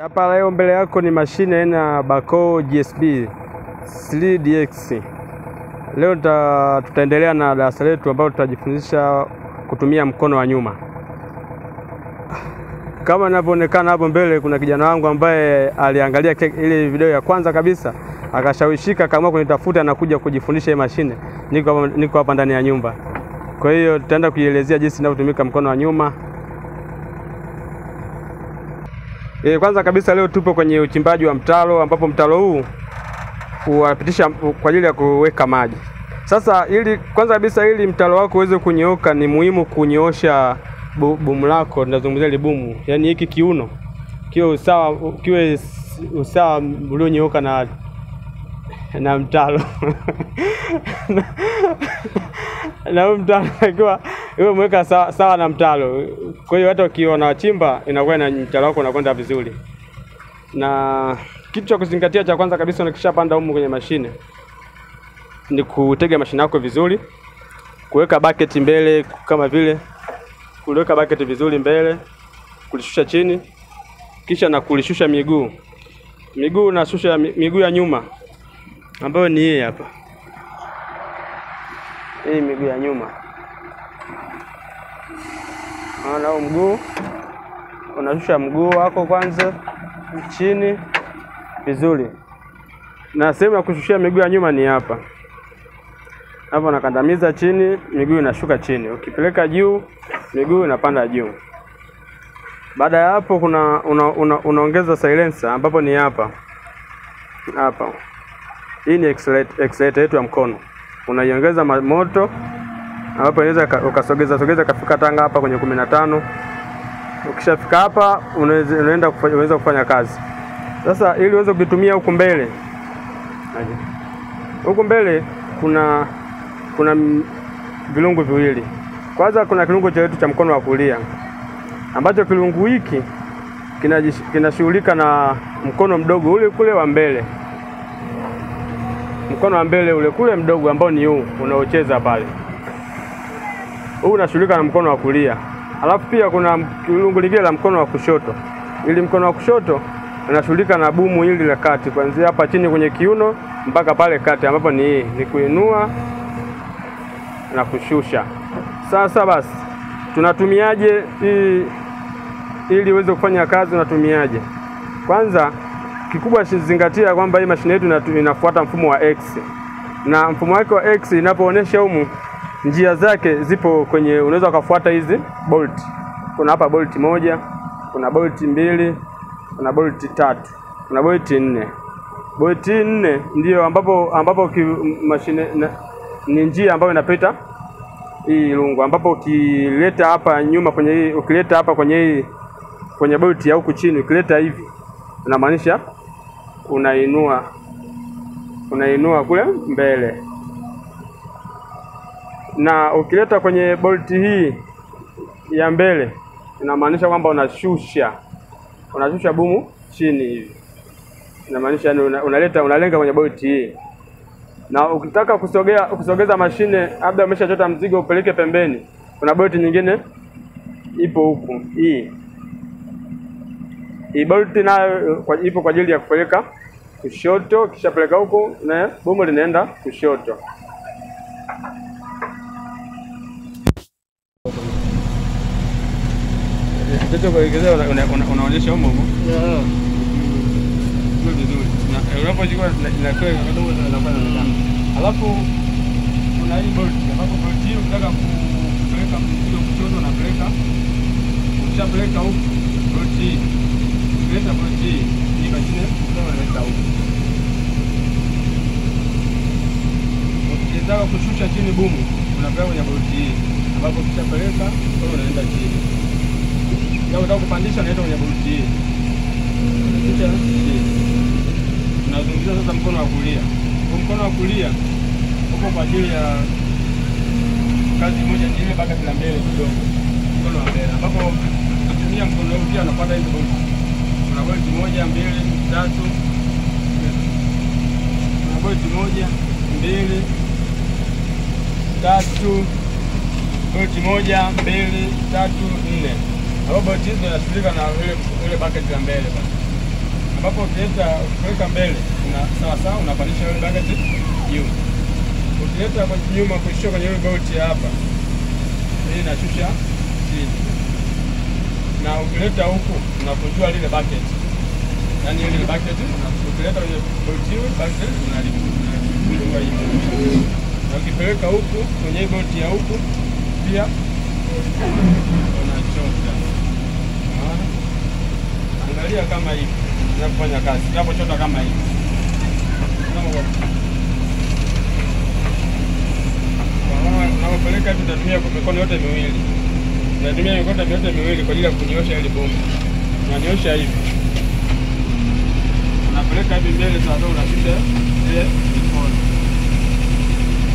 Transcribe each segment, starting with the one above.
Hapa leo mbele yako ni mashine aina Backhoe GSB 3DX. Leo tutaendelea na darasa letu ambalo tutajifundisha kutumia mkono wa nyuma. Kama inavyoonekana hapo mbele, kuna kijana wangu ambaye aliangalia ile video ya kwanza kabisa, akashawishika kama kunitafuta na kuja kujifundisha hii mashine. Niko hapa ndani ya nyumba. Kwa hiyo tutaenda kuielezea jinsi inavyotumika mkono wa nyuma. Kwanza kabisa leo tupo kwenye uchimbaji wa mtaro, ambapo mtaro huu huwapitisha kwa ajili ya kuweka maji. Sasa kwanza kabisa ili mtaro wako uweze kunyooka, ni muhimu kunyoosha bumu lako. Tunazungumzia ile bumu, yani hiki kiuno kiwe usawa ulionyooka na mtaro na mtaro akiwa umeweka sawa na mtaro. Kwa hiyo hata ukiona wachimba inakuwa na mtaro wako unakwenda vizuri. Na kitu cha kuzingatia cha kwanza kabisa, unakishapanda humu kwenye mashine, ni kutega mashine yako vizuri, kuweka bucket mbele kama vile, kuweka bucket vizuri mbele, kulishusha chini, kisha na kulishusha miguu. Unashusha miguu ya nyuma ambayo ni hii hapa. Hii miguu ya nyuma. Unaona mguu, unashusha mguu wako kwanza chini vizuri. Na sehemu ya kushushia miguu ya nyuma ni hapa. Hapo unakandamiza chini, miguu inashuka chini. Ukipeleka juu, miguu inapanda juu. Baada ya hapo unaongeza silencer, ambapo ni hapa. Hapa. Hii ni accelerator yetu ya mkono. Unaiongeza moto, ambapo inaweza ukasogeza kafika tanga hapa kwenye 15. Ukishafika hapa unaweza kufanya kazi. Sasa ili uweze kutumia huku mbele. Huku mbele kuna vilungu viwili. Kwanza kuna kilungu chetu cha mkono wa kulia, ambacho kilungu hiki kinashughulika na mkono mdogo ule kule wa mbele. Mkono wa mbele ule kule mdogo ambao ni huu unaocheza pale. Huu unashughulika na mkono wa kulia. Alafu pia kuna kilungu lingine la mkono wa kushoto. Ili mkono wa kushoto unashughulika na bumu hili la kati, kuanzia hapa chini kwenye kiuno mpaka pale kati, ambapo ni hii, ni kuinua na kushusha. Sasa basi tunatumiaje ili uweze kufanya kazi? Unatumiaje? Kwanza kikubwa zingatia kwamba hii mashine yetu inafuata mfumo wa X. Na mfumo wake wa X inapoonesha humu, njia zake zipo kwenye, unaweza kufuata hizi bolt. Kuna hapa bolt 1, kuna bolt 2, kuna bolt 3, kuna bolt 4. Bolt 4 ndio ambapo mashine ni njia ambayo inapita hii lungu, ambapo ukileta hapa nyuma kwenye hii, ukileta hapa kwenye bolt ya huku chini, ukileta hivi, unamaanisha unainua kule mbele. Na ukileta kwenye bolt hii ya mbele, inamaanisha kwamba unashusha bumu chini hivi. Inamaanisha unalenga kwenye bolt hii. Na ukitaka kusogeza mashine, labda umeshachota mzigo upeleke pembeni, kuna bolt nyingine ipo huku. Hii bolt nayo ipo kwa ajili ya kupeleka kushoto, kisha peleka huku na bomu linaenda kushoto. Ndio kuelekeza unaonyesha huko. Ndio vizuri. Na unapochukua inakwenda kidogo inafanya. Alafu kuna hii bolt, ambapo bolt hii unataka kupeleka mzigo kushoto na peleka. Ukishapeleka huko bolt hii. Peleka bolt hii ni mashine ndio inaleta huko. Ukitaka kushusha chini bumu, unapeleka kwenye bolt hii, ambapo ukishapeleka wewe unaenda chini. Na unataka kupandisha unaenda kwenye bolt hii. Kisha tunazungumzia sasa mkono wa kulia. Mkono wa kulia uko kwa ajili ya kazi moja nyingine mpaka bila mbele kidogo. Mkono wa mbele, ambapo ukitumia mkono huu pia unapata hizo bolt. Kuna bolt 1, 2, 3. Kuna bolt 1, 2, 3. Bolt 1, 2, 3, 4. Hapo bolt hizo zinashughulika na ile bucket ya mbele basi. ambapo ukiweka mbele sawa sawa, unapandisha ile bucket juu. Ukileta kwa nyuma kushusha kwenye ile bolt hapa, hii inashusha chini. Na ukileta huku unakunjua lile bucket. Yaani ile bucket ukileta kwenye bolt hiyo bucket unalikunjua hivi. Na ukipeleka huku kwenye bolt ya huku pia unachota. Angalia kama hivi. Unafanya kazi. Unapochota kama hivi. Unapeleka hivi utatumia mikono yote miwili. Unatumia mikono yote miwili kwa ajili ya kunyosha ile bomba. Unanyosha hivi. Unapeleka hivi mbele sasa unashusha ile mikono.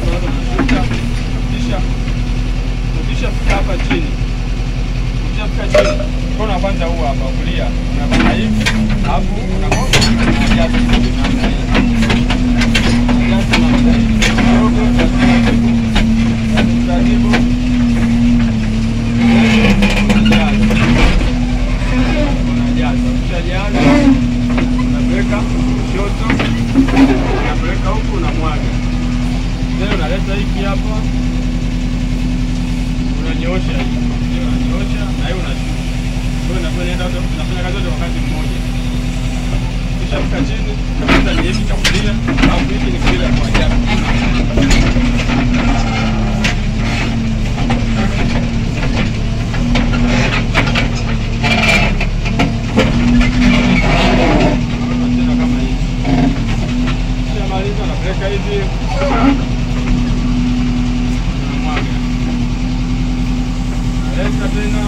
Sasa unashusha kisha fika hapa chini. Ukishafika chini, mkono wa kwanza huu hapa kulia. Unafanya hivi, alafu unakosa unajaza hivi namna hii. Unajaza namna hii. Kidogo taratibu. Unajaza. Ukishajaza unapeleka kushoto, unapeleka huku unamwaga. Leo unaleta hiki hapa. Unanyoosha hii. Unanyoosha na hiyo unashusha. Kwa hiyo unafanya kazi yote wakati mmoja. Kisha fika chini, kabisa ni hiki cha kulia, au hiki ni kile kwa ajabu. Kama hivi. Kisha maliza unapeleka hivi. Unamwaga. Leta tena.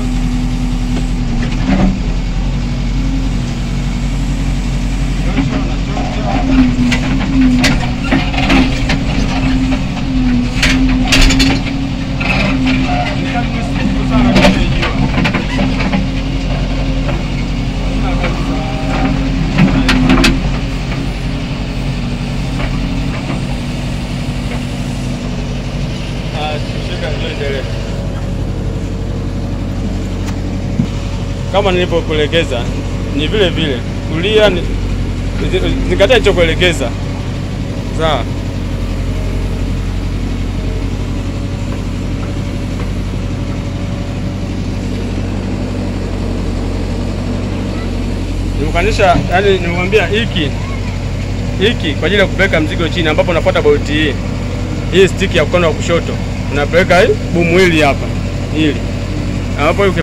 Kama nilipokuelekeza ni vile vile kulia, zingatia nilichokuelekeza. Sawa. Nimekanisha, yani nimwambia hiki kwa ajili ya kupeleka mzigo chini, ambapo unafuata bolt hii stick ya mkono wa kushoto unapeleka hii bumu hili hapa hili, ambapo